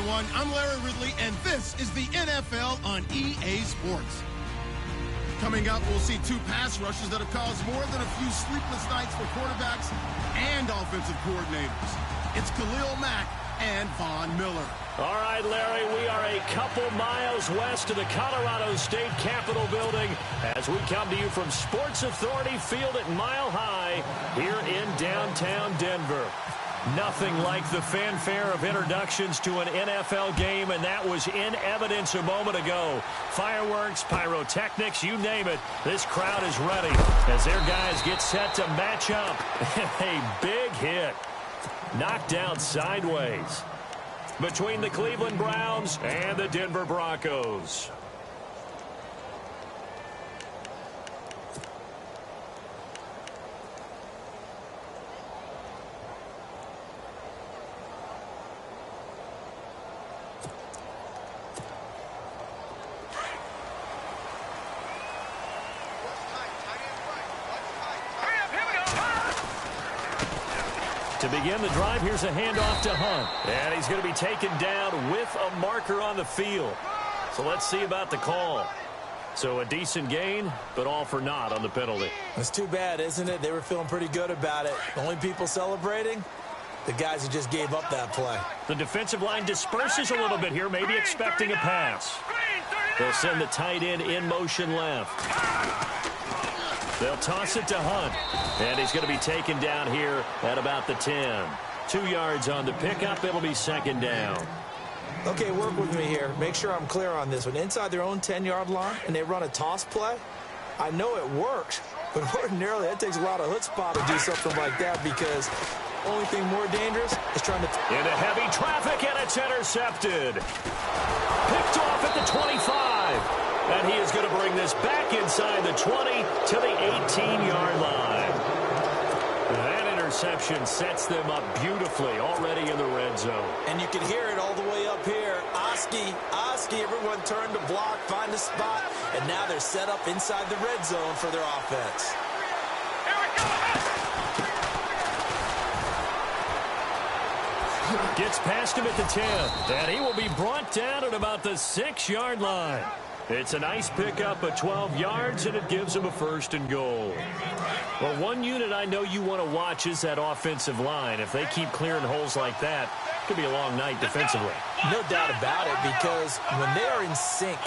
everyone. I'm Larry Ridley, and this is the NFL on EA Sports. Coming up, we'll see two pass rushes that have caused more than a few sleepless nights for quarterbacks and offensive coordinators. It's Khalil Mack and Von Miller. All right, Larry, we are a couple miles west of the Colorado State Capitol building as we come to you from Sports Authority Field at Mile High here in downtown Denver. Nothing like the fanfare of introductions to an NFL game, and that was in evidence a moment ago. Fireworks, pyrotechnics, you name it. This crowd is ready as their guys get set to match up. A big hit. Knocked down sideways between the Cleveland Browns and the Denver Broncos. To begin the drive, here's a handoff to Hunt. And he's going to be taken down with a marker on the field. So let's see about the call. So a decent gain, but all for naught on the penalty. It's too bad, isn't it? They were feeling pretty good about it. The only people celebrating, the guys who just gave up that play. The defensive line disperses a little bit here, maybe expecting a pass. They'll send the tight end in motion left. They'll toss it to Hunt. And he's going to be taken down here at about the 10. 2 yards on the pickup. It'll be second down. Okay, work with me here. Make sure I'm clear on this one. Inside their own 10-yard line, and they run a toss play. I know it works, but ordinarily that takes a lot of chutzpah to do something like that because the only thing more dangerous is trying to... Into heavy traffic, and it's intercepted. Picked off at the 25. And he is going to bring this back inside the 20 to the 18-yard line. That interception sets them up beautifully already in the red zone. And you can hear it all the way up here. Oski, everyone turned to block, find a spot, and now they're set up inside the red zone for their offense. Gets past him at the 10, and he will be brought down at about the 6-yard line. It's a nice pickup of 12 yards, and it gives him a first and goal. Well, one unit I know you want to watch is that offensive line. If they keep clearing holes like that, it could be a long night defensively. No doubt about it, because when they are in sync,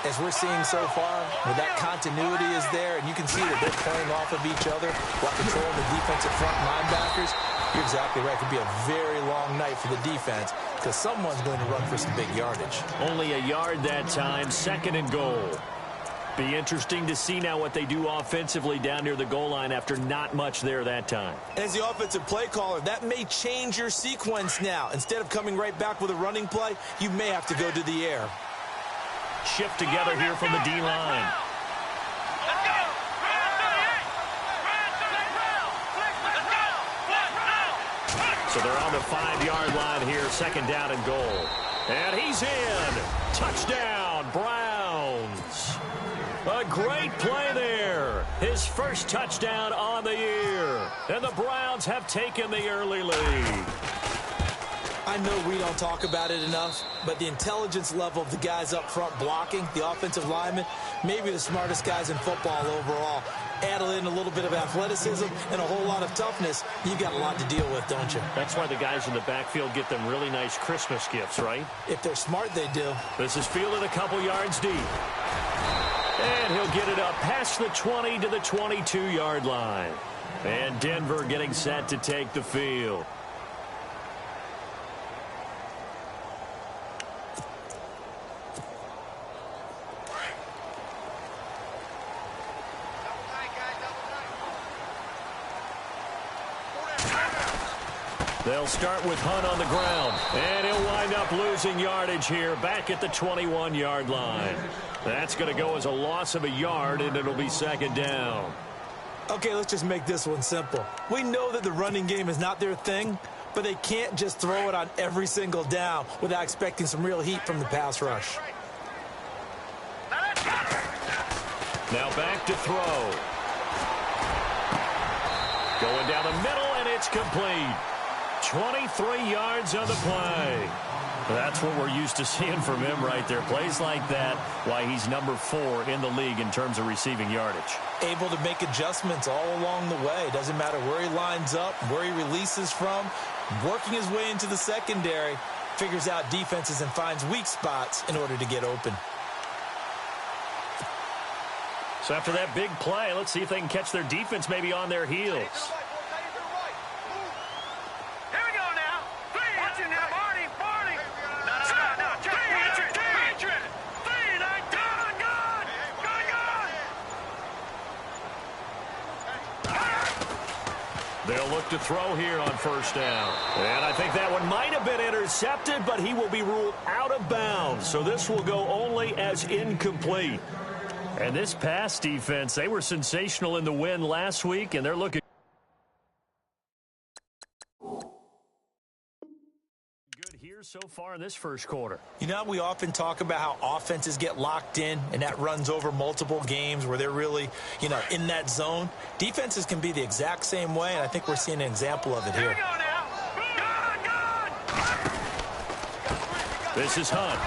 as we're seeing so far, where that continuity is there, and you can see that they're playing off of each other while controlling the defensive front linebackers, you're exactly right. It could be a very long night for the defense because someone's going to run for some big yardage. Only a yard that time, second and goal. Be interesting to see now what they do offensively down near the goal line after not much there that time. As the offensive play caller, that may change your sequence now. Instead of coming right back with a running play, you may have to go to the air. Shift together here from the D-line. So they're on the 5-yard line here, second down and goal. And he's in. Touchdown, Browns. A great play there. His first touchdown on the year. And the Browns have taken the early lead. I know we don't talk about it enough, but the intelligence level of the guys up front blocking, the offensive linemen, maybe the smartest guys in football overall. Add in a little bit of athleticism and a whole lot of toughness, you got a lot to deal with, don't you? That's why the guys in the backfield get them really nice Christmas gifts, right? If they're smart, they do. This is fielded a couple yards deep. And he'll get it up past the 20 to the 22-yard line. And Denver getting set to take the field. They'll start with Hunt on the ground, and he'll wind up losing yardage here back at the 21-yard line. That's going to go as a loss of a yard, and it'll be second down. Okay, let's just make this one simple. We know that the running game is not their thing, but they can't just throw it on every single down without expecting some real heat from the pass rush. Now back to throw. Going down the middle, and it's complete. 23 yards on the play. That's what we're used to seeing from him right there. Plays like that, why he's number 4 in the league in terms of receiving yardage. Able to make adjustments all along the way. Doesn't matter where he lines up, where he releases from. Working his way into the secondary, figures out defenses and finds weak spots in order to get open. So after that big play, let's see if they can catch their defense maybe on their heels. They'll look to throw here on first down. And I think that one might have been intercepted, but he will be ruled out of bounds. So this will go only as incomplete. And this pass defense, they were sensational in the win last week, and they're looking good here so far in this first quarter. You know, we often talk about how offenses get locked in, and that runs over multiple games where they're really, in that zone. Defenses can be the exact same way, and I think we're seeing an example of it here. This is Hunt.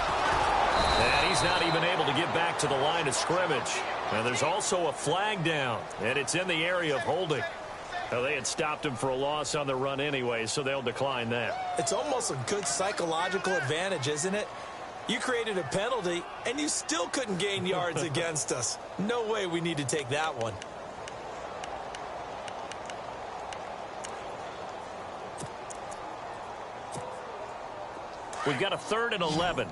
And he's not even able to get back to the line of scrimmage. And there's also a flag down, and it's in the area of holding. Now, they had stopped him for a loss on the run anyway, so they'll decline that. It's almost a good psychological advantage, isn't it? You created a penalty, and you still couldn't gain yards against us. No way we need to take that one. We've got a 3rd and 11.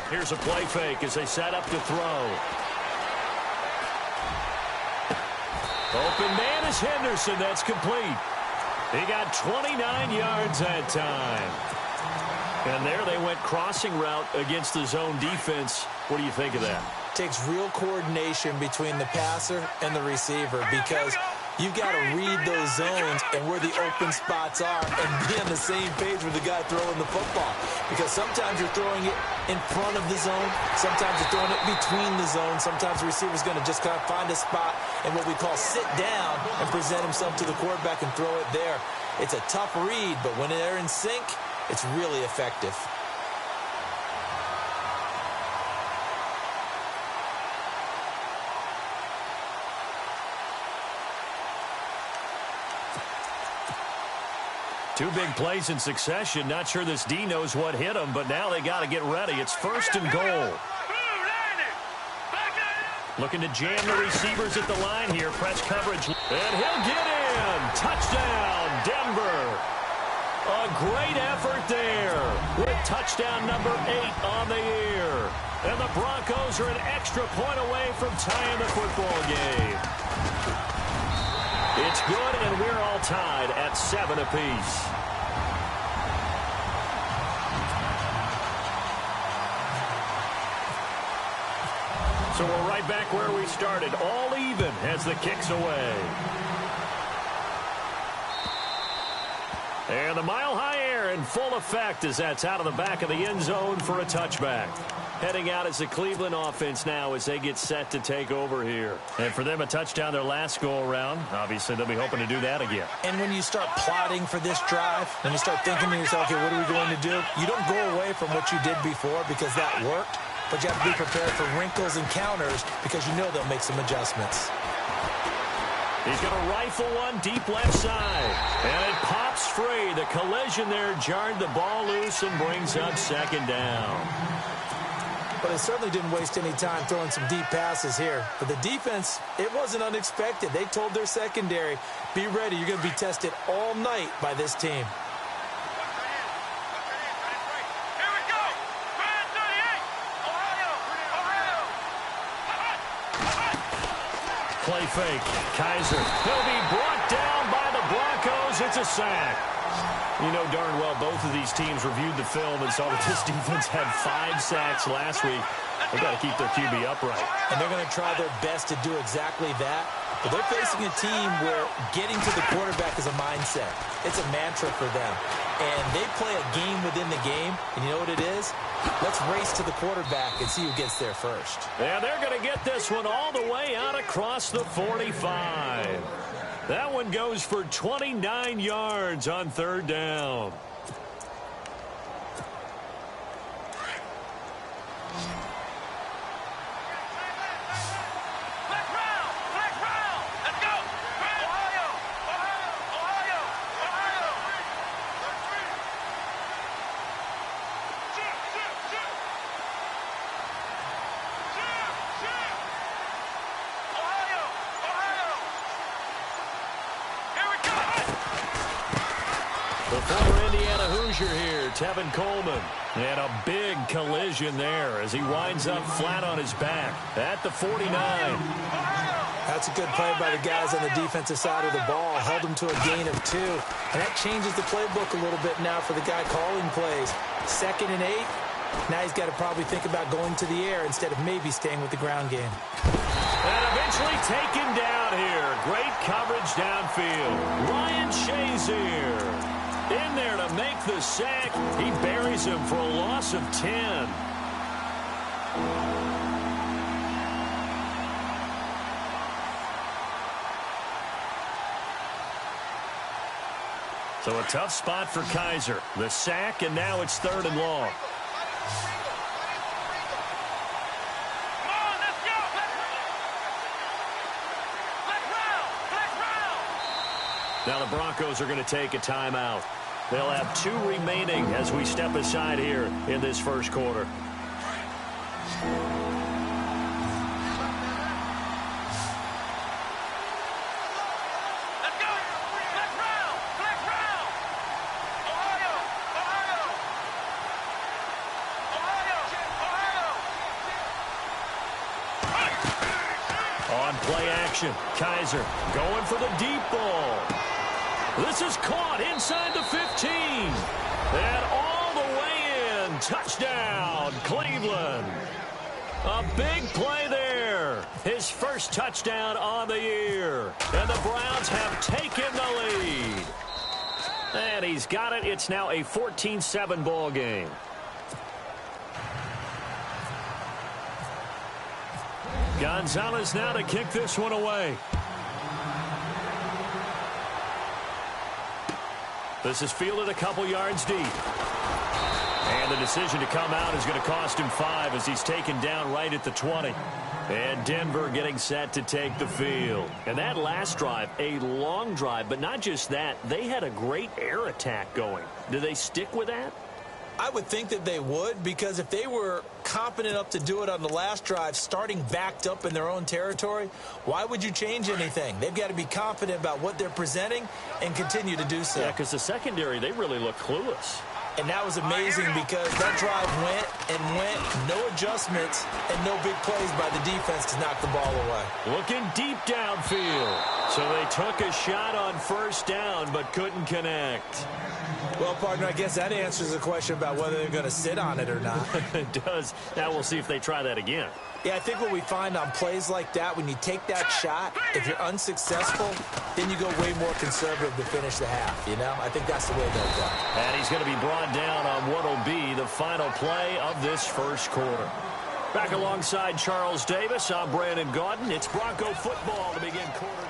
Here's a play fake as they set up to throw. Open man is Henderson. That's complete. He got 29 yards that time. And there they went crossing route against the zone defense. What do you think of that? Takes real coordination between the passer and the receiver because you've got to read those zones and where the open spots are and be on the same page with the guy throwing the football. Because sometimes you're throwing it in front of the zone. Sometimes you're throwing it between the zones. Sometimes the receiver's going to just kind of find a spot and what we call sit down and present himself to the quarterback and throw it there. It's a tough read, but when they're in sync, it's really effective. Two big plays in succession. Not sure this D knows what hit him, but now they got to get ready. It's 1st and goal. Looking to jam the receivers at the line here. Press coverage. And he'll get in. Touchdown, Denver. A great effort there with touchdown number 8 on the year. And the Broncos are an extra point away from tying the football game. It's good, and we're all tied at 7 apiece. So we're right back where we started, all even as the kick's away. And the mile-high air in full effect as that's out of the back of the end zone for a touchback. Heading out as the Cleveland offense now as they get set to take over here. And for them, a touchdown their last go-around. Obviously, they'll be hoping to do that again. And when you start plotting for this drive, and you start thinking to yourself, okay, what are we going to do? You don't go away from what you did before because that worked, but you have to be prepared for wrinkles and counters because you know they'll make some adjustments. He's going to rifle one deep left side. And it pops free. The collision there jarred the ball loose and brings up 2nd down. But it certainly didn't waste any time throwing some deep passes here. But the defense, it wasn't unexpected. They told their secondary, be ready. You're going to be tested all night by this team. Play fake. Kaiser. He'll be brought down by the Broncos. It's a sack. You know darn well both of these teams reviewed the film and saw that this defense had 5 sacks last week. They've got to keep their QB upright. And they're going to try their best to do exactly that. But they're facing a team where getting to the quarterback is a mindset. It's a mantra for them. And they play a game within the game. And you know what it is? Let's race to the quarterback and see who gets there first. Yeah, they're going to get this one all the way out across the 45. That one goes for 29 yards on third down. The former Indiana Hoosier here, Tevin Coleman. And a big collision there as he winds up flat on his back at the 49. That's a good play by the guys on the defensive side of the ball. Held him to a gain of 2. And that changes the playbook a little bit now for the guy calling plays. 2nd and 8. Now he's got to probably think about going to the air instead of maybe staying with the ground game. And eventually taken down here. Great coverage downfield. Ryan Shazier in there to make the sack. He buries him for a loss of 10. So a tough spot for Kaiser. The sack, and now it's 3rd and long. Now the Broncos are going to take a timeout. They'll have 2 remaining as we step aside here in this first quarter. On play action, Kaiser going for the deep ball. This is caught inside the 15. And all the way in. Touchdown, Cleveland. A big play there. His first touchdown on the year. And the Browns have taken the lead. And he's got it. It's now a 14-7 ball game. Gonzalez now to kick this one away. This is fielded a couple yards deep. And the decision to come out is going to cost him 5 as he's taken down right at the 20. And Denver getting set to take the field. And that last drive, a long drive, but not just that. They had a great air attack going. Do they stick with that? I would think that they would, because if they were competent enough to do it on the last drive, starting backed up in their own territory, why would you change anything? They've got to be confident about what they're presenting and continue to do so. Yeah, because the secondary, they really look clueless. And that was amazing because that drive went and went, no adjustments, and no big plays by the defense to knock the ball away. Looking deep downfield. So they took a shot on first down but couldn't connect. Well, partner, I guess that answers the question about whether they're going to sit on it or not. It does. Now we'll see if they try that again. Yeah, I think what we find on plays like that, when you take that shot, if you're unsuccessful, then you go way more conservative to finish the half, you know? I think that's the way they'll go. And he's going to be brought down on what will be the final play of this first quarter. Back alongside Charles Davis, I'm Brandon Gaudin. It's Bronco football to begin quarter.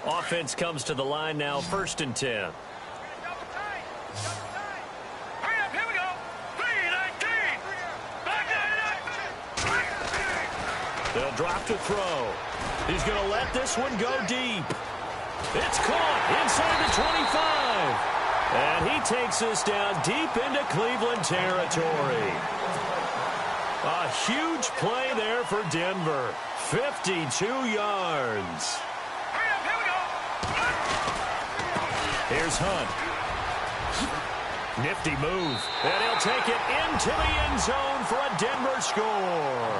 Offense comes to the line now, 1st and 10. They'll drop to throw. He's going to let this one go deep. It's caught inside the 25. And he takes this down deep into Cleveland territory. A huge play there for Denver. 52 yards. Here's Hunt. Nifty move. And he'll take it into the end zone for a Denver score.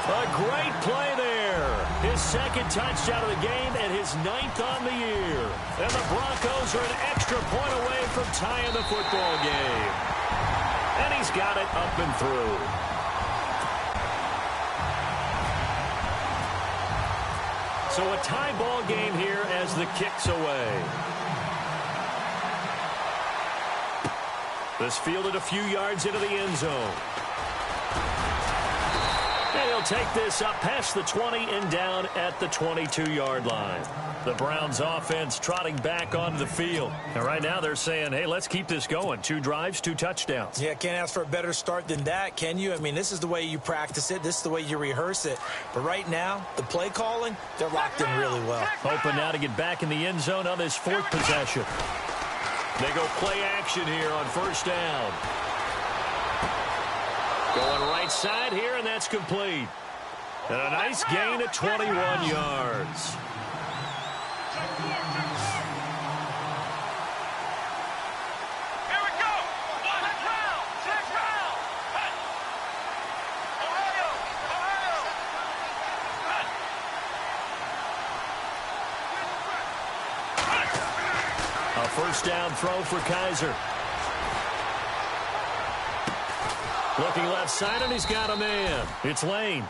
A great play there. His 2nd touchdown of the game and his 9th on the year. And the Broncos are an extra point away from tying the football game. And he's got it up and through. So a tie ball game here as the kick's away. This fielded a few yards into the end zone. And he'll take this up past the 20 and down at the 22-yard line. The Browns offense trotting back onto the field. And right now they're saying, hey, let's keep this going. 2 drives, 2 touchdowns. Yeah, can't ask for a better start than that, can you? I mean, this is the way you practice it. This is the way you rehearse it. But right now, the play calling, they're locked in really well. Hoping now to get back in the end zone on this 4th possession. They go play action here on 1st down. Going right side here, and that's complete. And a nice gain of 21 yards. Here we go. Next round. Next round. Ohio. A 1st down throw for Kaiser. Looking left side, and he's got a man. It's Lane.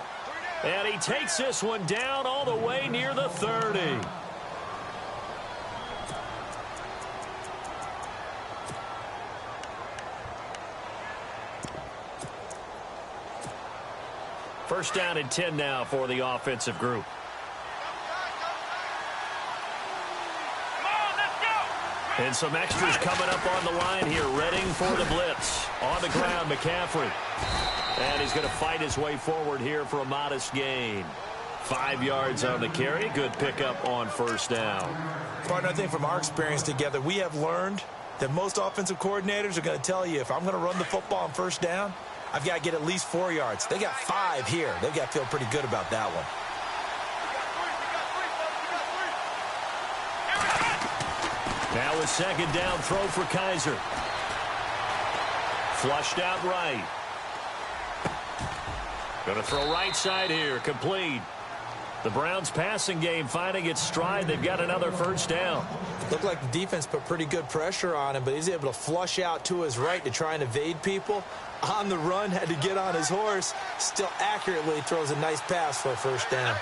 And he takes this one down all the way near the 30. First down and 10 now for the offensive group. And some extras coming up on the line here, readying for the blitz. On the ground, McCaffrey. And he's going to fight his way forward here for a modest gain. 5 yards on the carry. Good pickup on 1st down. Partner, I think from our experience together, we have learned that most offensive coordinators are going to tell you, if I'm going to run the football on 1st down, I've got to get at least 4 yards. They got 5 here. They've got to feel pretty good about that one. Now a 2nd down throw for Kaiser. Flushed out right. Going to throw right side here. Complete. The Browns passing game finding its stride. They've got another 1st down. Looked like the defense put pretty good pressure on him, but he's able to flush out to his right to try and evade people. On the run, had to get on his horse. Still accurately throws a nice pass for a 1st down.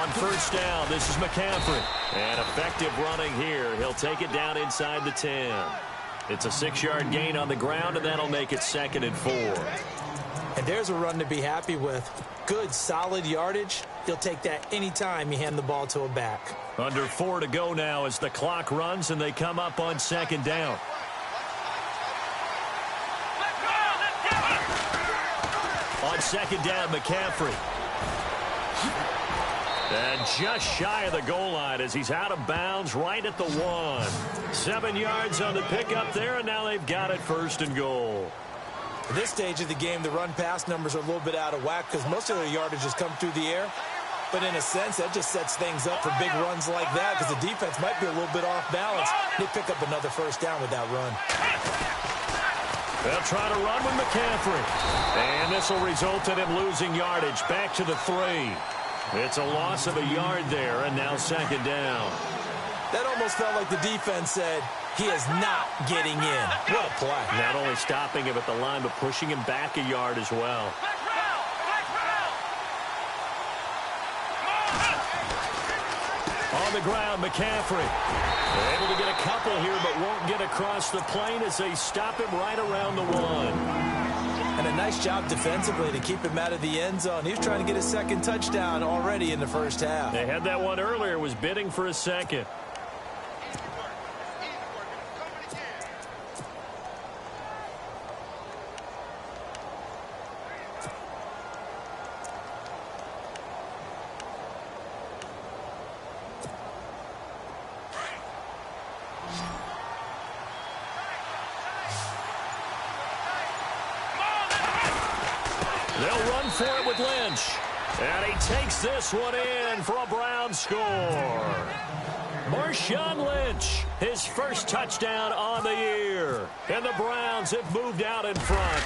On 1st down, this is McCaffrey. And effective running here. He'll take it down inside the 10. It's a 6-yard gain on the ground, and that'll make it 2nd and 4. And there's a run to be happy with. Good, solid yardage. He'll take that anytime you hand the ball to a back. Under 4 to go now as the clock runs, and they come up on 2nd down. On 2nd down, McCaffrey. And just shy of the goal line as he's out of bounds right at the 1. 7 yards on the pickup there, and now they've got it 1st and goal. At this stage of the game, the run-pass numbers are a little bit out of whack because most of their yardage has come through the air. But in a sense, that just sets things up for big runs like that because the defense might be a little bit off balance. They pick up another 1st down with that run. They'll try to run with McCaffrey. And this will result in him losing yardage back to the 3. It's a loss of a yard there, and now 2nd down. That almost felt like the defense said, he is not getting in. What a play. Not only stopping him at the line, but pushing him back a yard as well. On the ground, McCaffrey. They're able to get a couple here, but won't get across the plane as they stop him right around the 1. And a nice job defensively to keep him out of the end zone. He was trying to get his 2nd touchdown already in the 1st half. They had that one earlier, was bidding for a 2nd. They'll run for it with Lynch. And he takes this one in for a Brown score. Marshawn Lynch, his 1st touchdown on the year. And the Browns have moved out in front.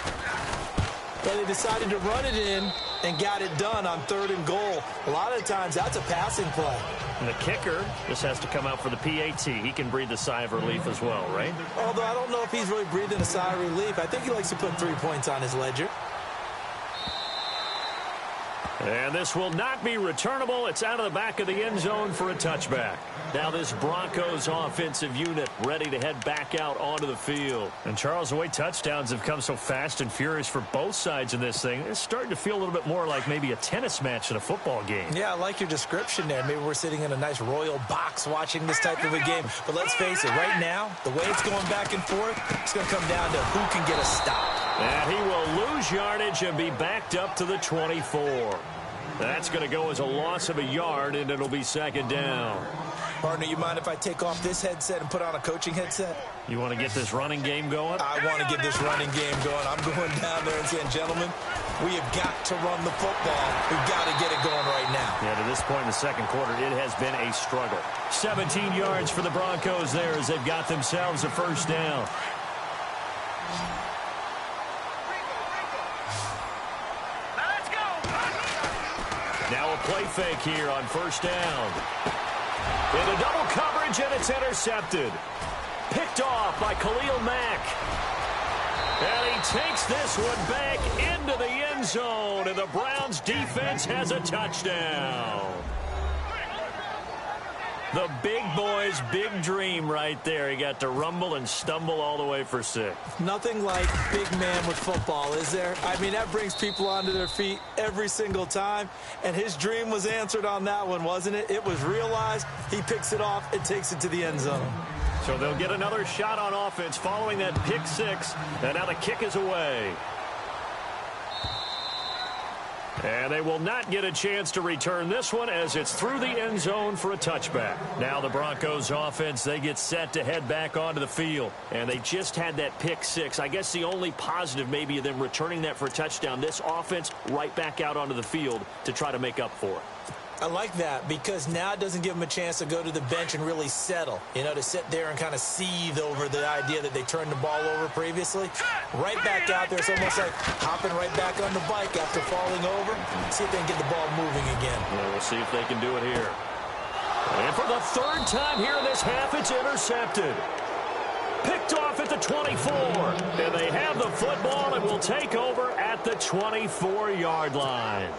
Well, they decided to run it in and got it done on 3rd and goal. A lot of times, that's a passing play. And the kicker just has to come out for the PAT. He can breathe a sigh of relief as well, right? Although I don't know if he's really breathing a sigh of relief. I think he likes to put 3 points on his ledger. And this will not be returnable. It's out of the back of the end zone for a touchback. Now this Broncos offensive unit ready to head back out onto the field. And Charles, the way touchdowns have come so fast and furious for both sides in this thing, it's starting to feel a little bit more like maybe a tennis match in a football game. Yeah, I like your description there. Maybe we're sitting in a nice royal box watching this type of a game. But let's face it, right now, the way it's going back and forth, it's going to come down to who can get a stop. And he will lose yardage and be backed up to the 24. That's going to go as a loss of a yard, and it'll be second down. Partner, you mind if I take off this headset and put on a coaching headset? You want to get this running game going? I want to get this running game going. I'm going down there and saying, gentlemen, we have got to run the football. We've got to get it going right now. Yeah, to this point in the second quarter, it has been a struggle. 17 yards for the Broncos there as they've got themselves a first down. Now a play fake here on first down. Into double coverage, and it's intercepted. Picked off by Khalil Mack. And he takes this one back into the end zone, and the Browns defense has a touchdown. The big boy's big dream right there. He got to rumble and stumble all the way for 6. Nothing like big man with football, is there? I mean, that brings people onto their feet every single time. And his dream was answered on that one, wasn't it? It was realized. He picks it off and takes it to the end zone. So they'll get another shot on offense following that pick 6. And now the kick is away. And they will not get a chance to return this one as it's through the end zone for a touchback. Now the Broncos offense, they get set to head back onto the field. And they just had that pick 6. I guess the only positive maybe of them returning that for a touchdown. This offense right back out onto the field to try to make up for it. I like that because now it doesn't give them a chance to go to the bench and really settle, you know, to sit there and kind of seethe over the idea that they turned the ball over previously. Right back out there, it's almost like hopping right back on the bike after falling over. See if they can get the ball moving again. Yeah, we'll see if they can do it here. And for the third time here in this half, it's intercepted. Picked off at the 24. And they have the football and will take over at the 24-yard line.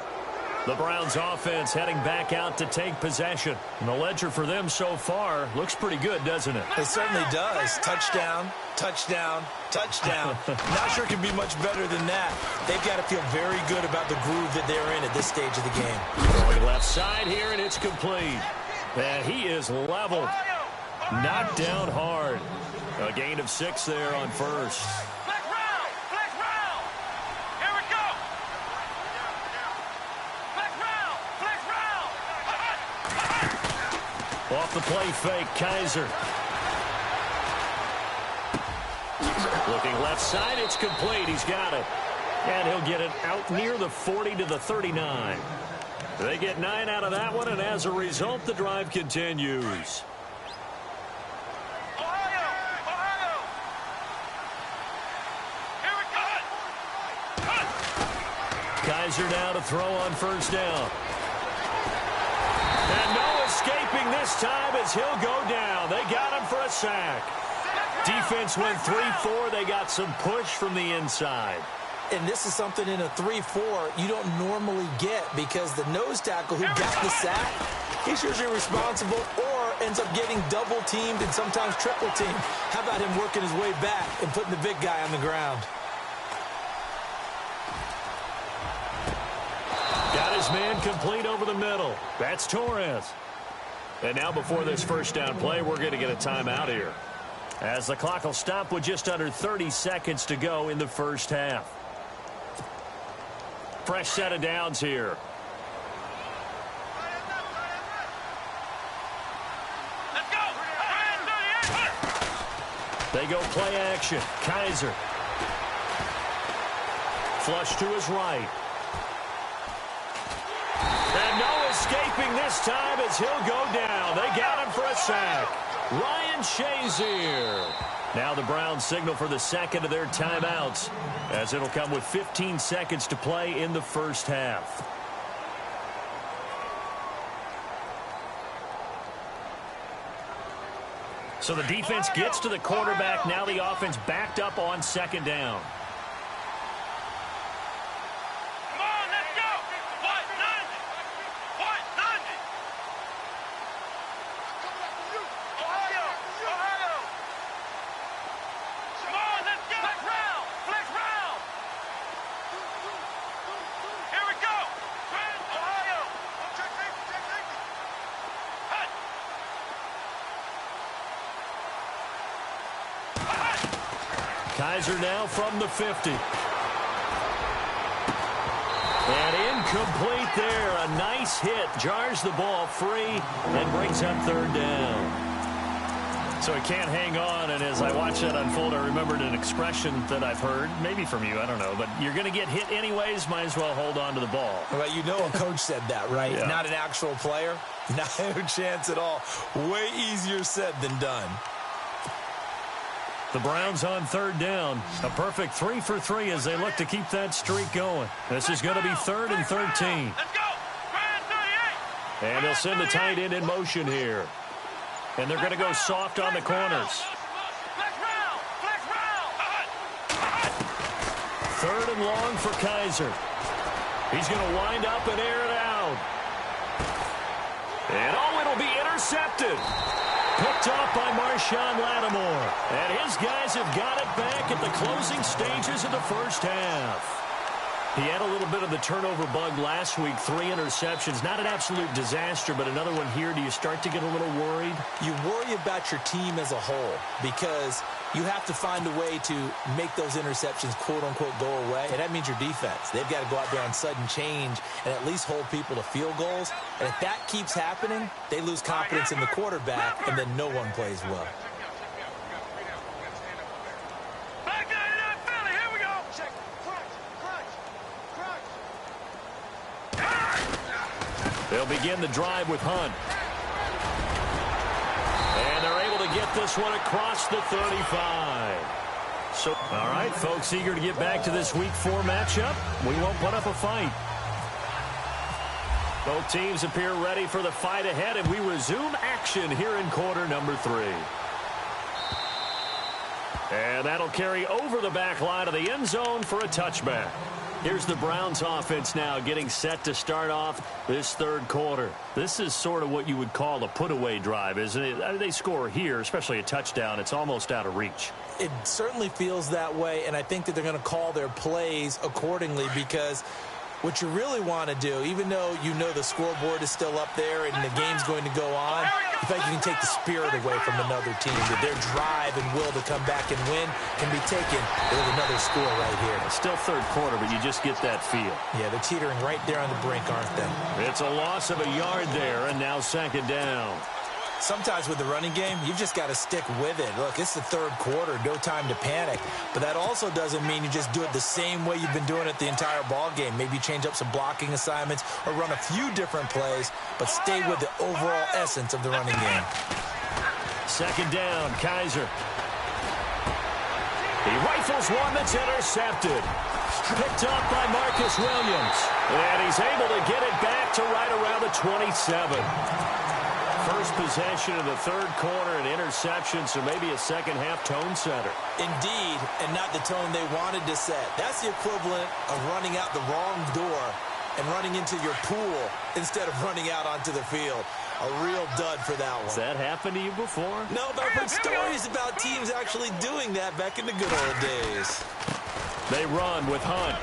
The Browns offense heading back out to take possession. And the ledger for them so far looks pretty good, doesn't it? It certainly does. Touchdown, touchdown, touchdown. Not sure it can be much better than that. They've got to feel very good about the groove that they're in at this stage of the game. Going left side here, and it's complete. And he is leveled. Knocked down hard. A gain of 6 there on first. Off the play fake, Kaiser. Looking left side, it's complete. He's got it. And he'll get it out near the 40 to the 39. They get 9 out of that one, and as a result, the drive continues. Kaiser now to throw on first down. And no escaping this time as he'll go down. They got him for a sack. Defense went 3-4. They got some push from the inside. And this is something in a 3-4 you don't normally get because the nose tackle who got the sack, he's usually responsible or ends up getting double-teamed and sometimes triple-teamed. How about him working his way back and putting the big guy on the ground? Got his man complete over the middle. That's Torres. And now before this first down play, we're going to get a timeout here, as the clock will stop with just under 30 seconds to go in the first half. Fresh set of downs here. Let's go. They go play action. Kaiser. Flush to his right. And no escaping this time as he'll go down. They got him for a sack. Ryan Shazier. Now the Browns signal for the second of their timeouts, as it'll come with 15 seconds to play in the first half. So the defense gets to the quarterback. Now the offense backed up on second down. Come on, let's go. 1, 9, Kaiser now from the 50. And incomplete there. A nice hit. Jars the ball free and brings up third down. So he can't hang on, and as I watched that unfold, I remembered an expression that I've heard, maybe from you, I don't know, but you're going to get hit anyways, might as well hold on to the ball. Well, you know a coach said that, right? Yeah. Not an actual player. No chance at all. Way easier said than done. The Browns on third down. A perfect 3 for 3 as they look to keep that streak going. This is going to be 3rd and 13. Let's go. Grand 38. And they'll send the tight end in motion here. And they're going to go soft on the corners. Flex round. Flex round. 3rd and long for Kaiser. He's going to wind up and air it out. And oh, it'll be intercepted. Picked off by Marshawn Lattimore. And his guys have got it back at the closing stages of the first half. He had a little bit of the turnover bug last week, 3 interceptions. Not an absolute disaster, but another one here. Do you start to get a little worried? You worry about your team as a whole because you have to find a way to make those interceptions, quote-unquote, go away. And that means your defense. They've got to go out there on sudden change and at least hold people to field goals. And if that keeps happening, they lose confidence in the quarterback, and then no one plays well. Back down in that Philly. Here we go. Check. They'll begin the drive with Hunt. And they're able to get this one across the 35. So, all right, folks, eager to get back to this Week 4 matchup. We won't put up a fight. Both teams appear ready for the fight ahead, and we resume action here in quarter number 3. And that'll carry over the back line of the end zone for a touchback. Here's the Browns offense now getting set to start off this third quarter. This is sort of what you would call a put-away drive, isn't it? They score here, especially a touchdown. It's almost out of reach. It certainly feels that way, and I think that they're going to call their plays accordingly because what you really want to do, even though you know the scoreboard is still up there and the game's going to go on, in fact, you can take the spirit away from another team. That their drive and will to come back and win can be taken with another score right here. It's still third quarter, but you just get that feel. Yeah, they're teetering right there on the brink, aren't they? It's a loss of a yard there, and now 2nd down. Sometimes with the running game, you've just got to stick with it. Look, it's the third quarter, no time to panic. But that also doesn't mean you just do it the same way you've been doing it the entire ball game. Maybe change up some blocking assignments or run a few different plays, but stay with the overall essence of the running game. 2nd down, Kaiser. He rifles one that's intercepted. Picked up by Marcus Williams. And he's able to get it back to right around the 27. First possession of the third quarter, an interception, so maybe a second-half tone setter. Indeed, and not the tone they wanted to set. That's the equivalent of running out the wrong door and running into your pool instead of running out onto the field. A real dud for that one. Has that happened to you before? No, but I've heard stories about teams actually doing that back in the good old days. They run with Hunt.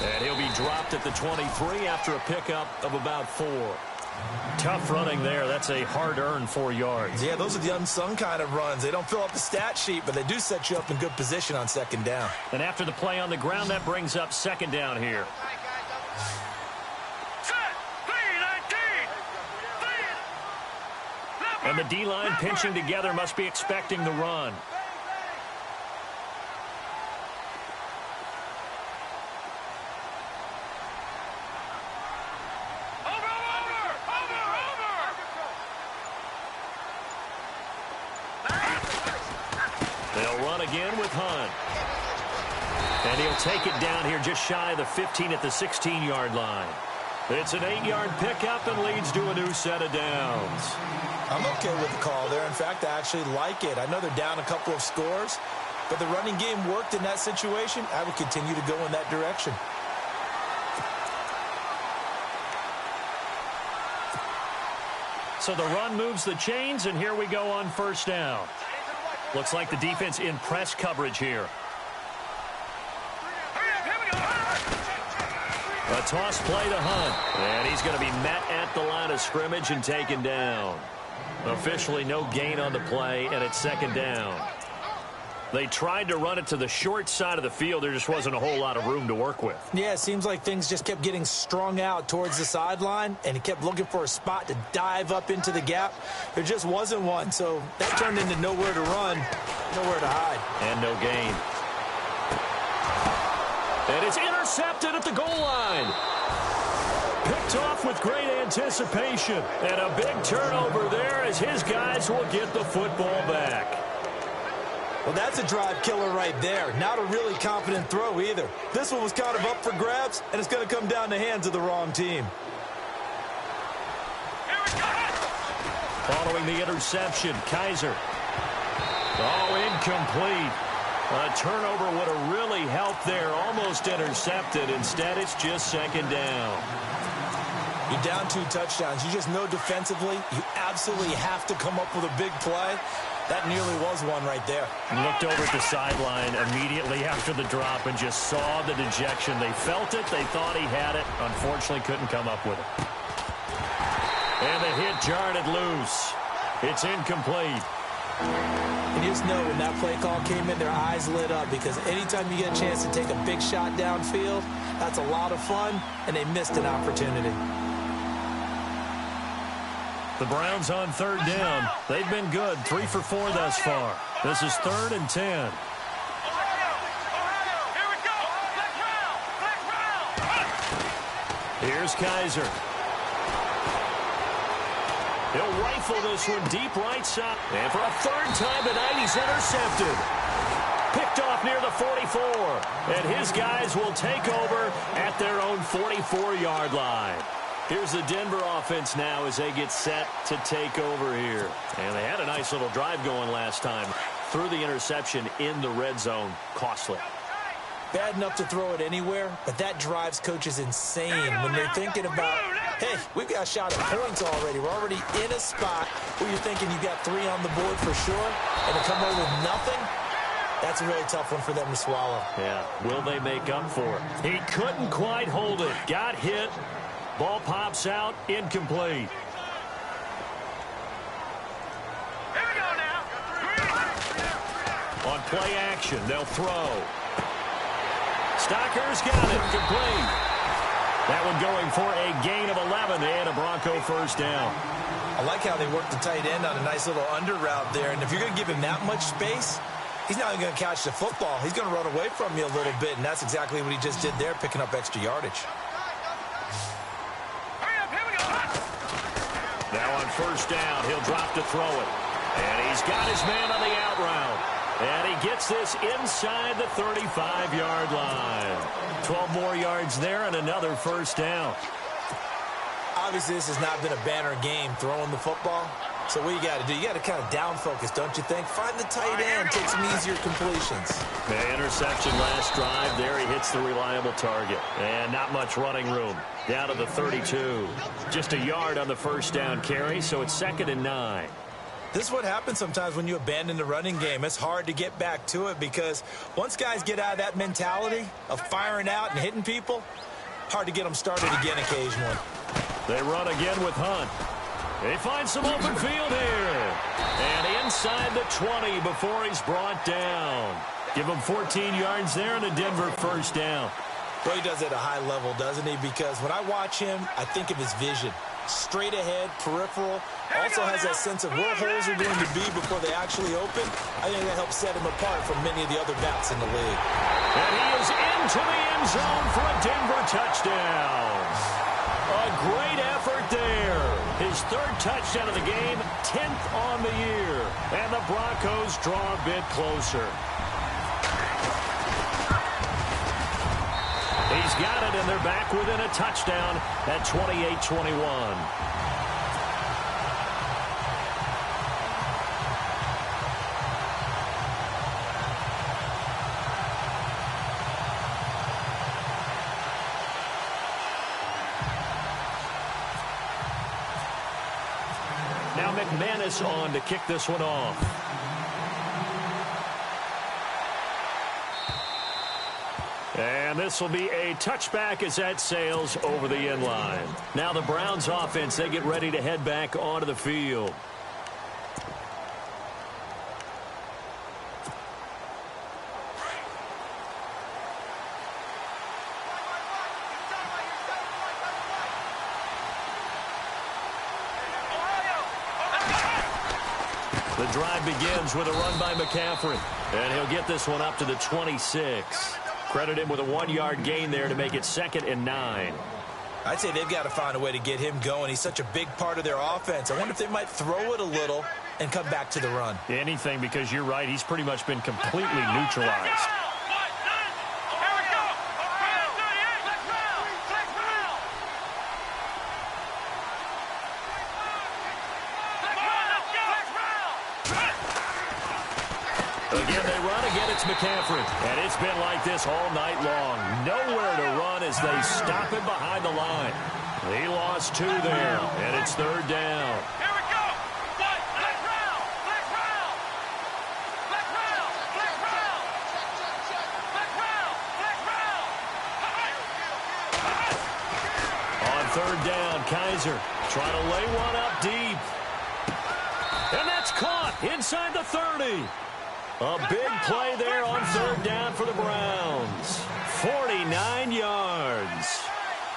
And he'll be dropped at the 23 after a pickup of about 4. Tough running there. That's a hard-earned 4 yards. Yeah, those are the unsung kind of runs. They don't fill up the stat sheet, but they do set you up in good position on 2nd down. And after the play on the ground, that brings up 2nd down here. And the D-line pinching together must be expecting the run. They'll run again with Hunt. And he'll take it down here just shy of the 15 at the 16-yard line. It's an 8-yard pickup and leads to a new set of downs. I'm okay with the call there. In fact, I actually like it. I know they're down a couple of scores, but the running game worked in that situation. I would continue to go in that direction. So the run moves the chains, and here we go on 1st down. Looks like the defense in press coverage here. A toss play to Hunt, and he's going to be met at the line of scrimmage and taken down. Officially no gain on the play, and it's 2nd down. They tried to run it to the short side of the field. There just wasn't a whole lot of room to work with. Yeah, it seems like things just kept getting strung out towards the sideline, and he kept looking for a spot to dive up into the gap. There just wasn't one, so that turned into nowhere to run, nowhere to hide. And no gain. And it's intercepted at the goal line. Picked off with great anticipation. And a big turnover there as his guys will get the football back. Well, that's a drive killer right there. Not a really confident throw either. This one was kind of up for grabs, and it's going to come down the hands of the wrong team. Following the interception, Kaiser. Oh, incomplete. A turnover would have really helped there. Almost intercepted. Instead, it's just second down. You're down 2 touchdowns. You just know defensively you absolutely have to come up with a big play. That nearly was one right there. Looked over at the sideline immediately after the drop and just saw the dejection. They felt it. They thought he had it. Unfortunately, couldn't come up with it. And the hit jarred it loose. It's incomplete. And you just know when that play call came in, their eyes lit up because anytime you get a chance to take a big shot downfield, that's a lot of fun, and they missed an opportunity. The Browns on third down. They've been good. 3 for 4 thus far. This is 3rd and 10. Here we go. Here's Kaiser. He'll rifle this one deep right side. And for a 3rd time tonight, he's intercepted. Picked off near the 44. And his guys will take over at their own 44-yard line. Here's the Denver offense now as they get set to take over here. And they had a nice little drive going last time. Threw the interception in the red zone. Costly. Bad enough to throw it anywhere, but that drives coaches insane when they're thinking about, hey, we've got a shot at points already. We're already in a spot where you're thinking you've got 3 on the board for sure, and to come away with nothing, that's a really tough one for them to swallow. Yeah, will they make up for it? He couldn't quite hold it. Got hit. Ball pops out, incomplete. Here we go now. On play action, they'll throw. Stocker's got it, complete. That one going for a gain of 11 and a Bronco first down. I like how they worked the tight end on a nice little under route there, and if you're going to give him that much space, he's not even going to catch the football. He's going to run away from you a little bit, and that's exactly what he just did there, picking up extra yardage. Now on first down, he'll drop to throw it. And he's got his man on the out route. And he gets this inside the 35-yard line. 12 more yards there and another first down. Obviously, this has not been a banner game throwing the football. So what you got to do, you got to kind of down focus, don't you think? Find the tight end, take some easier completions. The interception last drive there. He hits the reliable target. And not much running room. Down to the 32. Just a yard on the first down carry, so it's 2nd and 9. This is what happens sometimes when you abandon the running game. It's hard to get back to it because once guys get out of that mentality of firing out and hitting people, hard to get them started again occasionally. They run again with Hunt. They find some open field here. And inside the 20 before he's brought down. Give him 14 yards there and a Denver first down. Well, he does it at a high level, doesn't he? Because when I watch him, I think of his vision. Straight ahead, peripheral. Also has that sense of where holes are going to be before they actually open. I think that helps set him apart from many of the other backs in the league. And he is into the end zone for a Denver touchdown. A great effort there. His 3rd touchdown of the game, 10th on the year. And the Broncos draw a bit closer. He's got it, and they're back within a touchdown at 28-21. Now McManus on to kick this one off. And this will be a touchback as that sails over the end line. Now the Browns offense, they get ready to head back onto the field. The drive begins with a run by McCaffrey, and he'll get this one up to the 26. Credit him with a 1-yard gain there to make it 2nd and 9. I'd say they've got to find a way to get him going. He's such a big part of their offense. I wonder if they might throw it a little and come back to the run. Anything, because you're right. He's pretty much been completely neutralized. Again, they run. Again, it's McCaffrey. And it's been like this all night long. Nowhere to run as they stop him behind the line. He lost 2 there, and it's 3rd down. Here we go. Black round. Black round. Black round. Black round. Black round. Black round. On 3rd down, Kaiser trying to lay one up deep. And that's caught inside the 30. A big play there on 3rd down for the Browns. 49 yards.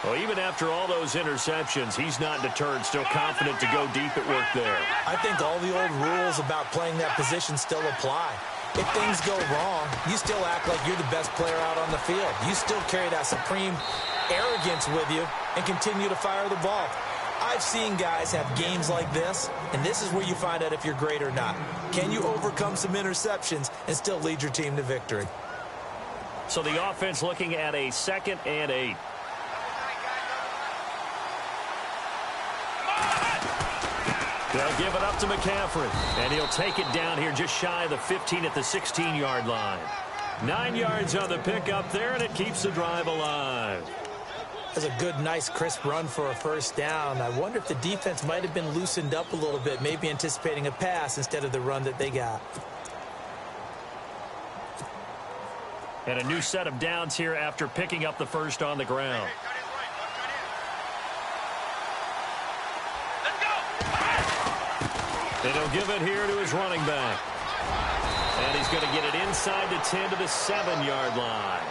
Well, even after all those interceptions, he's not deterred, still confident to go deep at work there. I think all the old rules about playing that position still apply. If things go wrong, you still act like you're the best player out on the field. You still carry that supreme arrogance with you and continue to fire the ball. I've seen guys have games like this, and this is where you find out if you're great or not. Can you overcome some interceptions and still lead your team to victory? So the offense looking at a 2nd and 8. They'll give it up to McCaffrey, and he'll take it down here just shy of the 15 at the 16-yard line. 9 yards on the pickup there, and it keeps the drive alive. That's a good, nice, crisp run for a 1st down. I wonder if the defense might have been loosened up a little bit, maybe anticipating a pass instead of the run that they got. And a new set of downs here after picking up the 1st on the ground. And he'll give it here to his running back. And he's going to get it inside the 10 to the 7-yard line.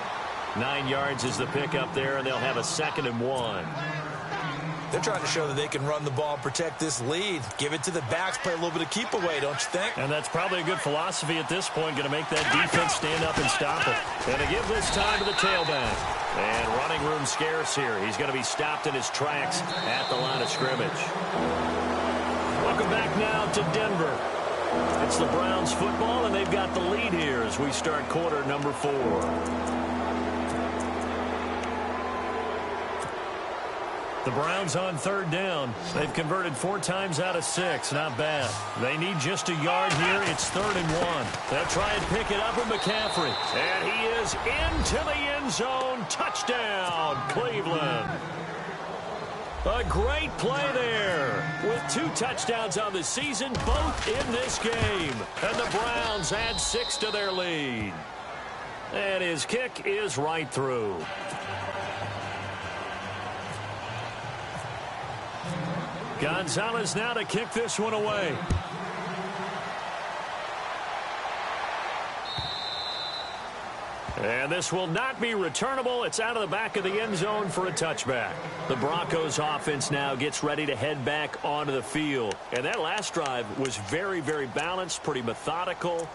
9 yards is the pickup there, and they'll have a 2nd and 1. They're trying to show that they can run the ball and protect this lead. Give it to the backs, play a little bit of keep away, don't you think? And that's probably a good philosophy at this point, going to make that defense stand up and stop it. And to give this time to the tailback. And running room scarce here. He's going to be stopped in his tracks at the line of scrimmage. Welcome back now to Denver. It's the Browns football, and they've got the lead here as we start quarter number 4. The Browns on 3rd down. They've converted 4 times out of 6. Not bad. They need just a yard here. It's 3rd and 1. They'll try and pick it up with McCaffrey. And he is into the end zone. Touchdown, Cleveland. A great play there with 2 touchdowns on the season, both in this game. And the Browns add 6 to their lead. And his kick is right through. Gonzalez now to kick this one away. And this will not be returnable. It's out of the back of the end zone for a touchback. The Broncos offense now gets ready to head back onto the field. And that last drive was very, very balanced, pretty methodical.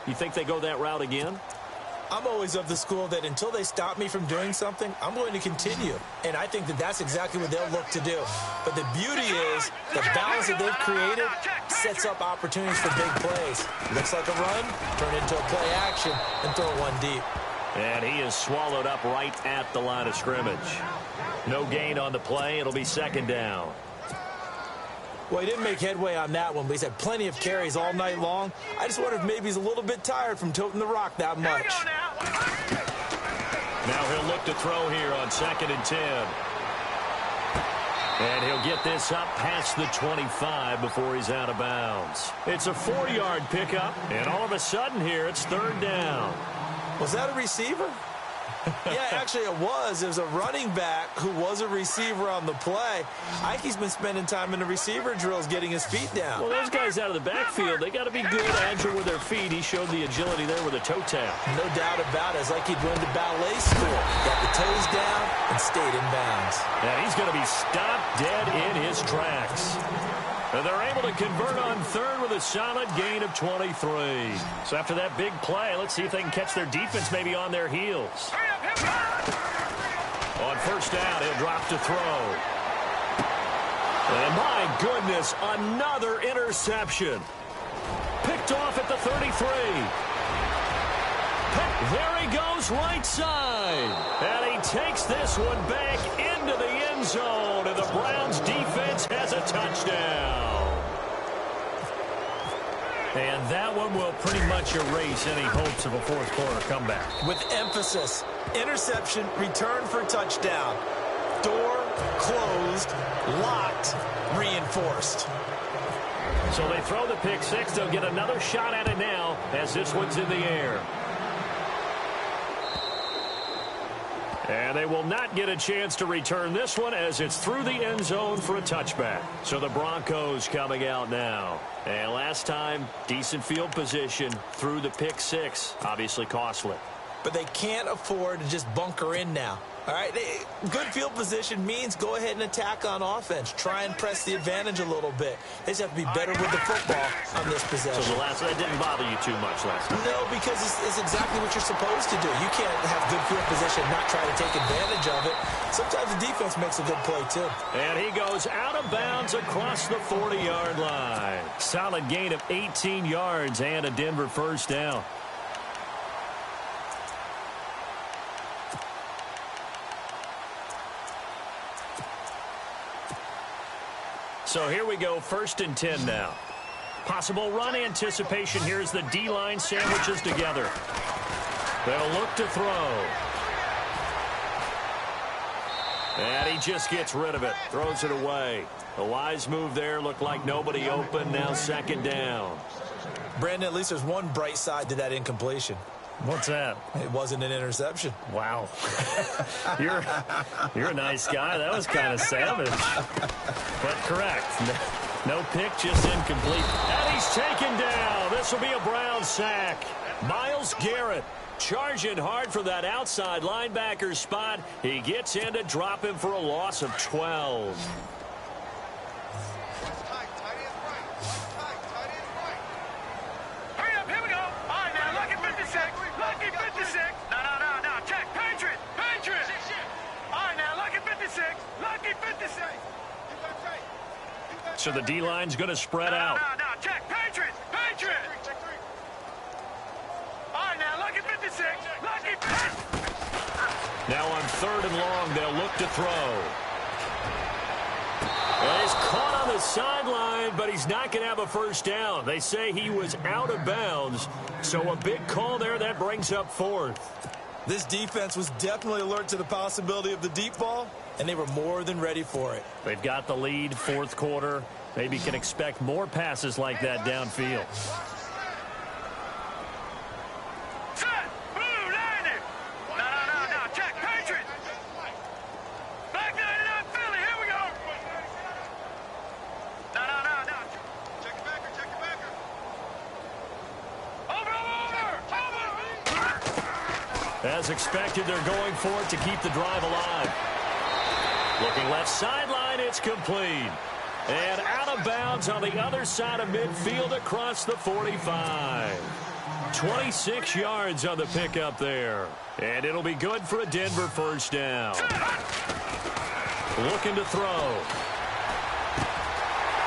You think they go that route again? I'm always of the school that until they stop me from doing something, I'm going to continue. And I think that that's exactly what they'll look to do. But the beauty is the balance that they've created sets up opportunities for big plays. Looks like a run, turn it into a play action, and throw one deep. And he is swallowed up right at the line of scrimmage. No gain on the play. It'll be 2nd down. Well, he didn't make headway on that one, but he's had plenty of carries all night long. I just wonder if maybe he's a little bit tired from toting the rock that much. Now he'll look to throw here on 2nd and 10. And he'll get this up past the 25 before he's out of bounds. It's a 4-yard pickup, and all of a sudden here it's 3rd down. Was that a receiver? Yeah, actually it was. It was a running back who was a receiver on the play. Ike's been spending time in the receiver drills getting his feet down. Well, those guys out of the backfield, they got to be good, agile with their feet. He showed the agility there with a toe tap. No doubt about it. It's like he'd went to ballet school. Got the toes down and stayed in bounds. And he's going to be stopped dead in his tracks. And they're able to convert on third with a solid gain of 23. So after that big play, let's see if they can catch their defense maybe on their heels. On first down, he'll drop to throw. And my goodness, another interception. Picked off at the 33. There he goes, right side. And he takes this one back into the end zone. And the Browns defense has a touchdown. And that one will pretty much erase any hopes of a fourth quarter comeback. With emphasis, interception, return for touchdown. Door closed, locked, reinforced. So they throw the pick six. They'll get another shot at it now as this one's in the air. And they will not get a chance to return this one as it's through the end zone for a touchback. So the Broncos coming out now. And last time, decent field position through the pick six. Obviously costly. But they can't afford to just bunker in now. All right, good field position means go ahead and attack on offense. Try and press the advantage a little bit. They just have to be better with the football on this possession. So that didn't bother you too much last time? No, because it's exactly what you're supposed to do. You can't have good field position and not try to take advantage of it. Sometimes the defense makes a good play, too. And he goes out of bounds across the 40-yard line. Solid gain of 18 yards and a Denver first down. So here we go, 1st and 10 now. Possible run anticipation here as the D-line sandwiches together. They'll look to throw. And he just gets rid of it, throws it away. A wise move there, looked like nobody open, now 2nd down. Brandon, at least there's one bright side to that incompletion. What's that? It wasn't an interception. Wow. You're a nice guy. That was kind of savage. But correct. No pick, just incomplete. And he's taken down. This will be a Brown sack. Myles Garrett charging hard for that outside linebacker spot. He gets in to drop him for a loss of 12. So the D-line's going to spread out. Check. Patriots. All right, now look at 56. Now on 3rd and long, they'll look to throw. And he's caught on the sideline, but he's not going to have a first down. They say he was out of bounds. So a big call there that brings up 4th. This defense was definitely alert to the possibility of the deep ball, and they were more than ready for it. They've got the lead, 4th quarter. Maybe can expect more passes like that downfield. Set. Blue landing. No. Check. Patriots. Back 99 Philly. Here we go. No. Check your backer. Over. As expected, they're going for it to keep the drive alive. Looking left sideline, it's complete. And out of bounds on the other side of midfield across the 45. 26 yards on the pickup there. And it'll be good for a Denver first down. Looking to throw.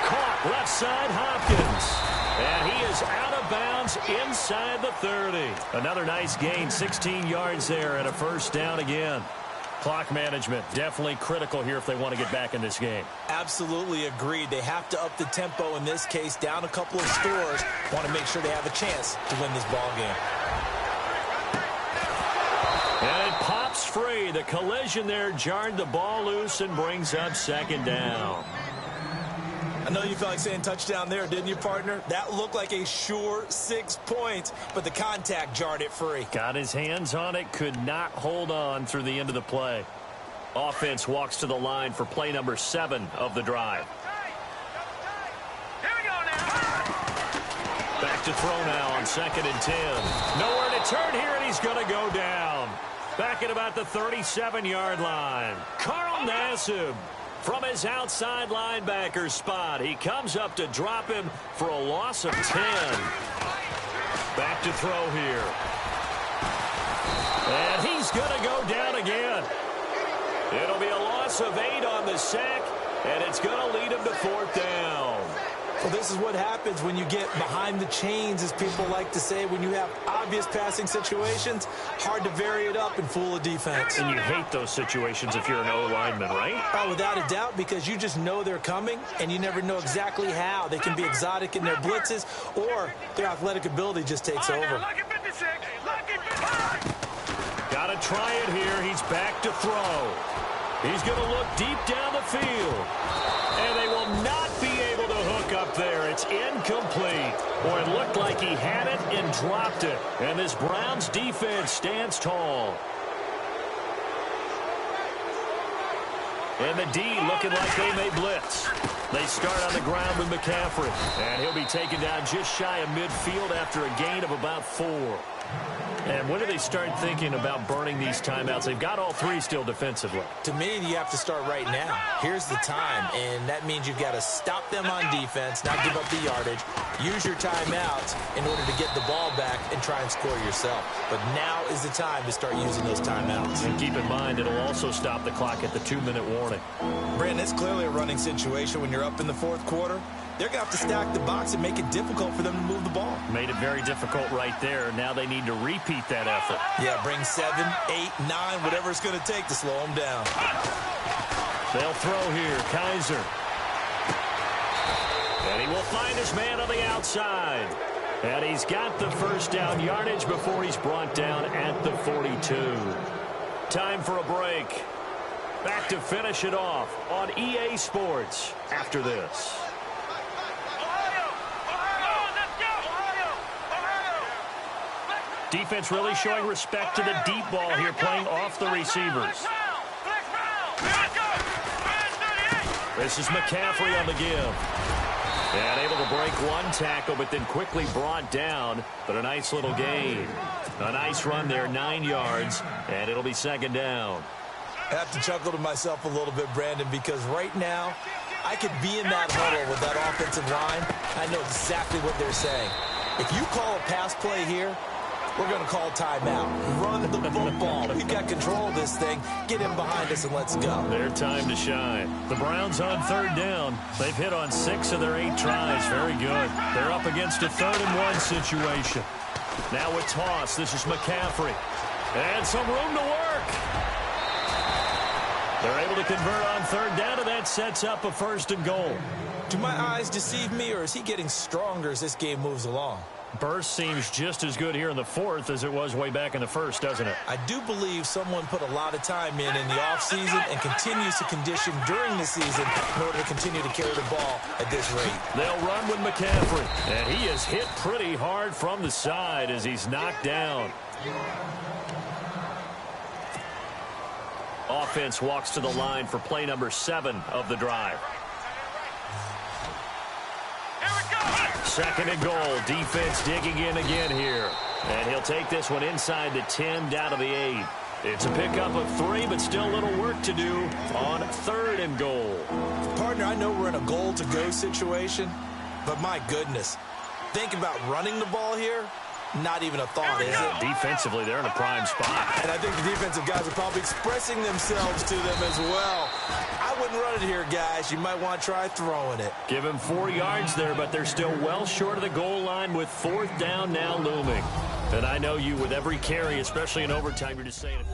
Caught left side, Hopkins. And he is out of bounds inside the 30. Another nice gain, 16 yards there and a first down again. Clock management definitely critical here if they want to get back in this game. Absolutely agreed. They have to up the tempo in this case, down a couple of scores. Want to make sure they have a chance to win this ball game. And it pops free. The collision there jarred the ball loose and brings up 2nd down. I know you felt like saying touchdown there, didn't you, partner? That looked like a sure 6 points, but the contact jarred it free. Got his hands on it, could not hold on through the end of the play. Offense walks to the line for play number 7 of the drive. Here we go now. Back to throw now on 2nd and 10. Nowhere to turn here, and he's going to go down. Back at about the 37-yard line. Carl Nassib From his outside linebacker spot, he comes up to drop him for a loss of 10. Back to throw here. And he's going to go down again. It'll be a loss of 8 on the sack, and it's going to lead him to 4th down. Well, this is what happens when you get behind the chains, as people like to say. When you have obvious passing situations, hard to vary it up and fool a defense. And you hate those situations if you're an O-lineman, right? Oh, without a doubt, because you just know they're coming, and you never know exactly how. They can be exotic in their blitzes, or their athletic ability just takes over. Got to try it here. He's back to throw. He's going to look deep down the field. And they will not be able to hook up there. It's incomplete. Boy, it looked like he had it and dropped it. And this Browns defense stands tall. And the D looking like they may blitz. They start on the ground with McCaffrey. And he'll be taken down just shy of midfield after a gain of about 4. And when do they start thinking about burning these timeouts? They've got all 3 still defensively. To me, you have to start right now. Here's the time, and that means you've got to stop them on defense, not give up the yardage, use your timeouts in order to get the ball back and try and score yourself. But now is the time to start using those timeouts. And keep in mind, it'll also stop the clock at the 2-minute warning. Brandon, it's clearly a running situation when you're up in the 4th quarter. They're going to have to stack the box and make it difficult for them to move the ball. Made it very difficult right there. Now they need to repeat that effort. Yeah, bring 7, 8, 9, whatever it's going to take to slow them down. They'll throw here. Kaiser. And he will find his man on the outside. And he's got the 1st down yardage before he's brought down at the 42. Time for a break. Back to finish it off on EA Sports after this. Defense really showing respect to the deep ball here, playing off the receivers. This is McCaffrey on the give. And able to break 1 tackle, but then quickly brought down. But a nice little gain. A nice run there, 9 yards, and it'll be 2nd down. I have to chuckle to myself a little bit, Brandon, because right now I could be in that huddle with that offensive line. I know exactly what they're saying. If you call a pass play here, we're going to call timeout. Run the football. We've got control of this thing. Get him behind us and let's go. Their time to shine. The Browns on 3rd down. They've hit on 6 of their 8 tries. Very good. They're up against a 3rd and 1 situation. Now with toss, this is McCaffrey. And some room to work. They're able to convert on 3rd down, and that sets up a 1st and goal. Do my eyes deceive me, or is he getting stronger as this game moves along? Burst seems just as good here in the 4th as it was way back in the 1st, doesn't it? I do believe someone put a lot of time in the offseason and continues to condition during the season in order to continue to carry the ball at this rate. They'll run with McCaffrey, and he is hit pretty hard from the side as he's knocked down. Offense walks to the line for play number 7 of the drive. 2nd and goal. Defense digging in again here. And he'll take this one inside the 10 down to the 8. It's a pickup of 3, but still a little work to do on 3rd and goal. Partner, I know we're in a goal-to-go situation, but my goodness, think about running the ball here. Not even a thought, is it? Defensively, they're in a prime spot. And I think the defensive guys are probably expressing themselves to them as well. I wouldn't run it here, guys. You might want to try throwing it. Give him 4 yards there, but they're still well short of the goal line with 4th down now looming. And I know you, with every carry, especially in overtime, you're just saying it.